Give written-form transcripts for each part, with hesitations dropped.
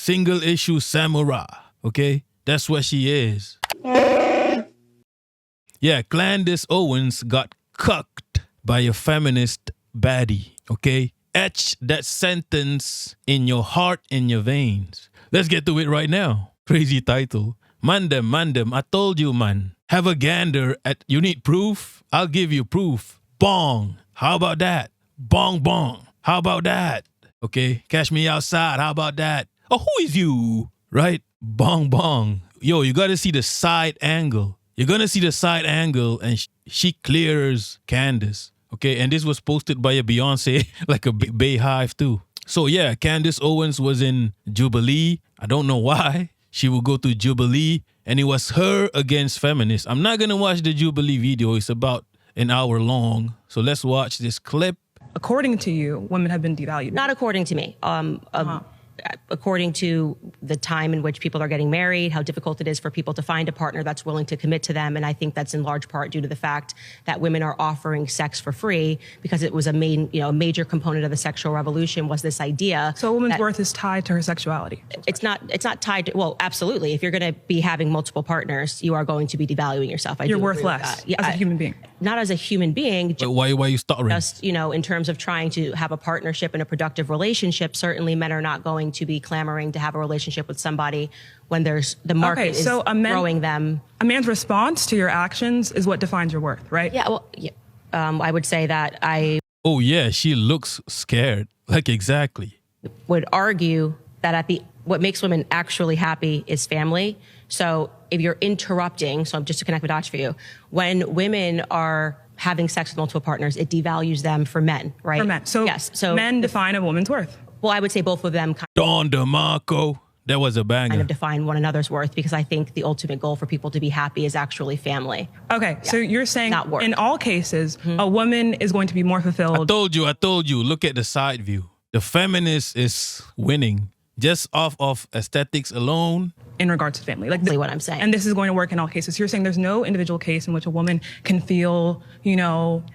single issue samurai, okay? That's what she is. Yeah, Candace Owens got cucked by a feminist baddie, okay? Etch that sentence in your heart, in your veins. Let's get to it right now. Crazy title. Mandem, I told you, man. Have a gander at, you need proof? I'll give you proof. Bong. How about that? Bong, bong. How about that? Okay, catch me outside. How about that? Oh, who is you? Right? Bong, bong. Yo, you gotta see the side angle. You're gonna see the side angle and she clears Candace. Okay, and this was posted by a Beyonce, like a Bayhive too. So yeah, Candace Owens was in Jubilee. I don't know why. She will go to Jubilee and it was her against feminists. I'm not gonna watch the Jubilee video. It's about an hour long. So let's watch this clip. According to you, women have been devalued. Not according to me. According to the time in which people are getting married, how difficult it is for people to find a partner that's willing to commit to them. And I think that's in large part due to the fact that women are offering sex for free because it was a major component of the sexual revolution was this idea. So a woman's worth is tied to her sexuality. It's not tied to, well, absolutely. If you're going to be having multiple partners, you are going to be devaluing yourself. You're worth less as a human being. Not as a human being. Why are you stuttering? Just, in terms of trying to have a partnership and a productive relationship, certainly men are not going to be clamoring to have a relationship with somebody when there's the market is throwing them. A man's response to your actions is what defines your worth, right? Yeah, well, yeah. I would say that Oh yeah, she looks scared. Like exactly. Would argue that what makes women actually happy is family. So if you're interrupting, so just to connect the dots for you, when women are having sex with multiple partners, it devalues them for men, right? For men. So, yes, so men define a woman's worth. Well, I would say both of them Don DeMarco. That was a banger. Kind of define one another's worth because I think the ultimate goal for people to be happy is actually family. Okay, so you're saying in all cases, a woman is going to be more fulfilled. I told you. Look at the side view. The feminist is winning just off of aesthetics alone. In regards to family. Exactly what I'm saying. And this is going to work in all cases. You're saying there's no individual case in which a woman can feel,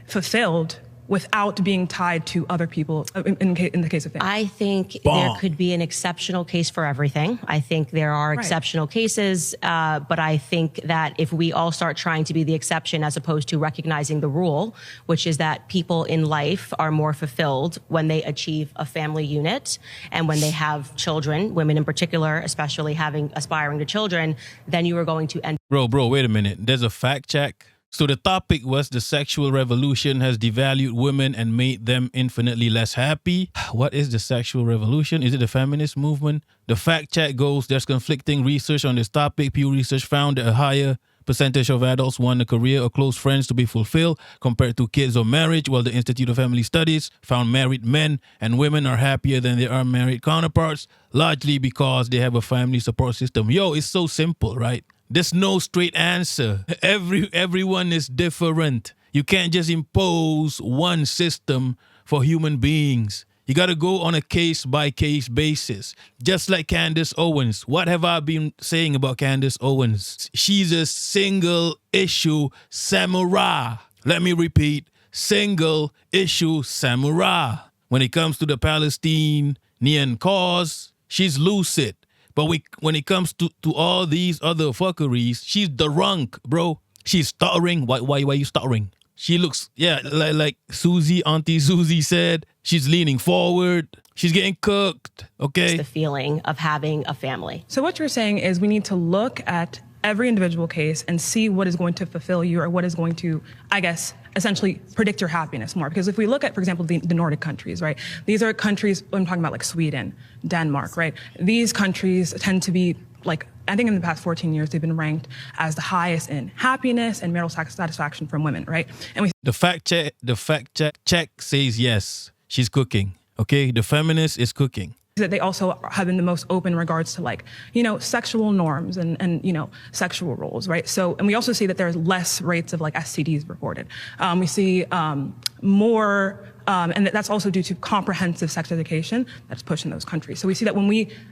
fulfilled without being tied to other people in the case of family. I think there could be an exceptional case for everything. I think there are exceptional cases, but I think that if we all start trying to be the exception as opposed to recognizing the rule, which is that people in life are more fulfilled when they achieve a family unit and when they have children, women in particular, especially aspiring to children, then you are going to end. Bro, wait a minute. There's a fact check. So the topic was the sexual revolution has devalued women and made them infinitely less happy. What is the sexual revolution? Is it the feminist movement? The fact check goes, there's conflicting research on this topic. Pew Research found that a higher percentage of adults want a career or close friends to be fulfilled compared to kids or marriage, while the Institute of Family Studies found married men and women are happier than their unmarried counterparts, largely because they have a family support system. Yo, it's so simple, right? There's no straight answer. Everyone is different. You can't just impose one system for human beings. You got to go on a case-by-case basis. Just like Candace Owens. What have I been saying about Candace Owens? She's a single-issue samurai. Let me repeat. Single-issue samurai. When it comes to the Palestinian cause, she's lucid. But when it comes to all these other fuckeries, she's the drunk, bro. She's stuttering. Why you stuttering? She looks, like Auntie Susie said, she's leaning forward. She's getting cooked, okay? It's the feeling of having a family. So what you're saying is we need to look at every individual case and see what is going to fulfill you or what is going to, I guess, essentially predict your happiness more. Because if we look at, for example, the Nordic countries, right? These are countries, I'm talking about like Sweden, Denmark, right? These countries tend to be like, I think in the past 14 years, they've been ranked as the highest in happiness and marital satisfaction from women, right? And the fact check says yes, she's cooking, okay? The feminist is cooking. That they also have been the most open in regards to sexual norms and sexual roles, right? So, and we also see that there's less rates of like STDs reported. We see more, and that's also due to comprehensive sex education that's pushed in those countries. So we see that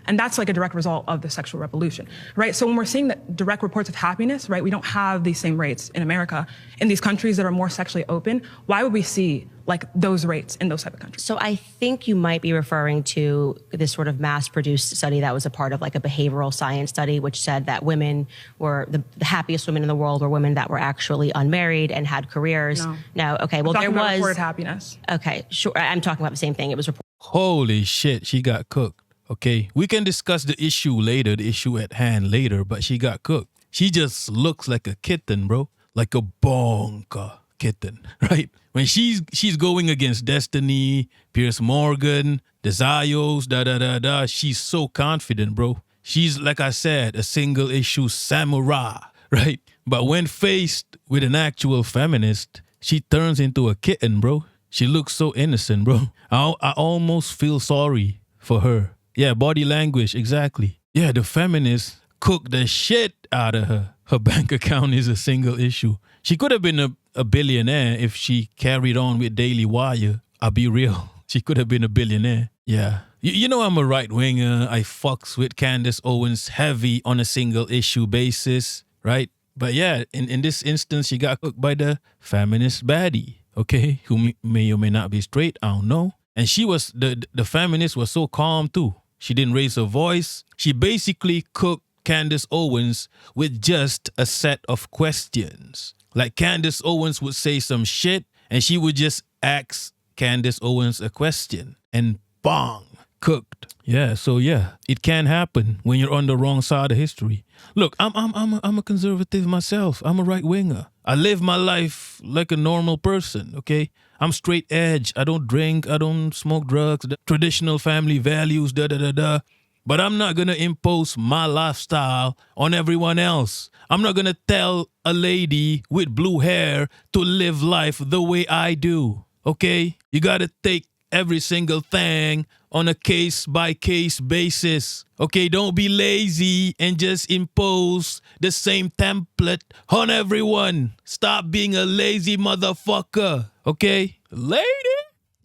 and that's like a direct result of the sexual revolution, right? So when we're seeing that direct reports of happiness, right, we don't have these same rates in America. In these countries that are more sexually open, why would we see like those rates in those type of countries. So I think you might be referring to this sort of mass-produced study that was a part of like a behavioral science study, which said that women were the happiest women in the world were women that were actually unmarried and had careers. No. Okay. Well, there was reported happiness. Okay. Sure. I'm talking about the same thing. It was reported. Holy shit, she got cooked. Okay, we can discuss the issue later, the issue at hand later, but she got cooked. She just looks like a kitten, bro. Like a bonka kitten, right? When she's going against Destiny, Pierce Morgan, Desayos, she's so confident, bro. She's, like I said, a single issue samurai, right? But when faced with an actual feminist, she turns into a kitten, bro. She looks so innocent, bro. I almost feel sorry for her. Yeah, body language, exactly. Yeah, the feminists cooked the shit out of her. Her bank account is a single issue. She could have been a billionaire if she carried on with Daily Wire. I'll be real. She could have been a billionaire. Yeah. You know I'm a right-winger. I fucks with Candace Owens heavy on a single issue basis, right? But yeah, in this instance, she got cooked by the feminist baddie, okay? Who may or may not be straight, I don't know. And she was, the feminist was so calm too. She didn't raise her voice. She basically cooked Candace Owens with just a set of questions. Like Candace Owens would say some shit and she would just ask Candace Owens a question and bang, cooked. Yeah, so yeah, it can happen when you're on the wrong side of history. Look, I'm a conservative myself. I'm a right winger. I live my life like a normal person, okay? I'm straight edge. I don't drink. I don't smoke drugs. The traditional family values, But I'm not going to impose my lifestyle on everyone else. I'm not going to tell a lady with blue hair to live life the way I do, okay? You got to take every single thing on a case-by-case basis. Okay, don't be lazy and just impose the same template on everyone. Stop being a lazy motherfucker, okay? Lady?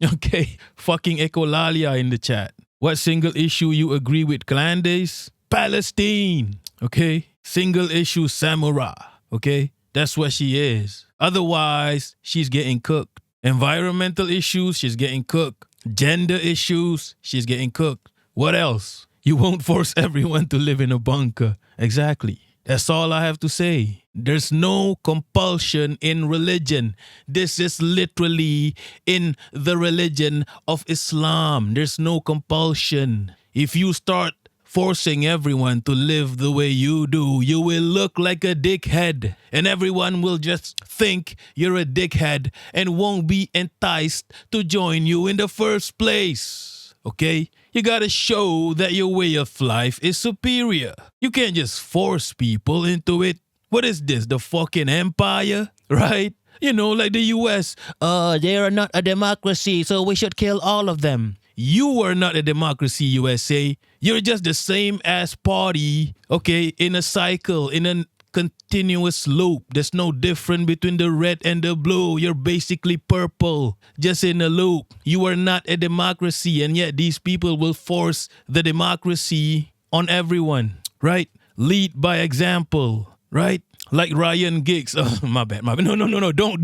Okay, fucking Ecolalia in the chat. What single issue you agree with Klandace? Palestine, okay? Single issue samurai, okay? That's what she is. Otherwise, she's getting cooked. Environmental issues, she's getting cooked. Gender issues, she's getting cooked. What else? You won't force everyone to live in a bunker. Exactly. That's all I have to say. There's no compulsion in religion. This is literally in the religion of Islam. There's no compulsion. If you start forcing everyone to live the way you do, you will look like a dickhead. And everyone will just think you're a dickhead and won't be enticed to join you in the first place. Okay? You gotta show that your way of life is superior. You can't just force people into it. What is this, the fucking empire? Right? You know, like the US. They are not a democracy, so we should kill all of them. You are not a democracy, USA. You're just the same ass party, okay, in a cycle, in a continuous loop. There's no difference between the red and the blue. You're basically purple, just in a loop. You are not a democracy, and yet these people will force the democracy on everyone, right? Lead by example, right? Like Ryan Giggs. Oh, my bad. No. Don't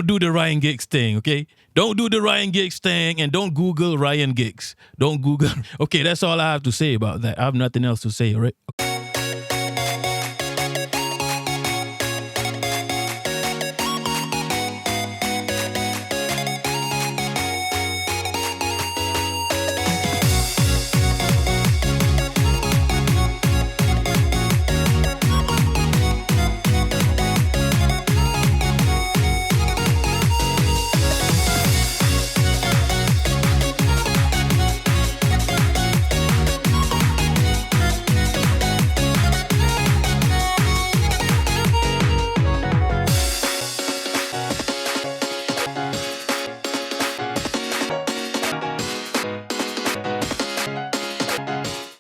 do the Ryan Giggs thing, okay? Don't do the Ryan Giggs thing and don't Google Ryan Giggs. Don't Google. Okay, that's all I have to say about that. I have nothing else to say, all right?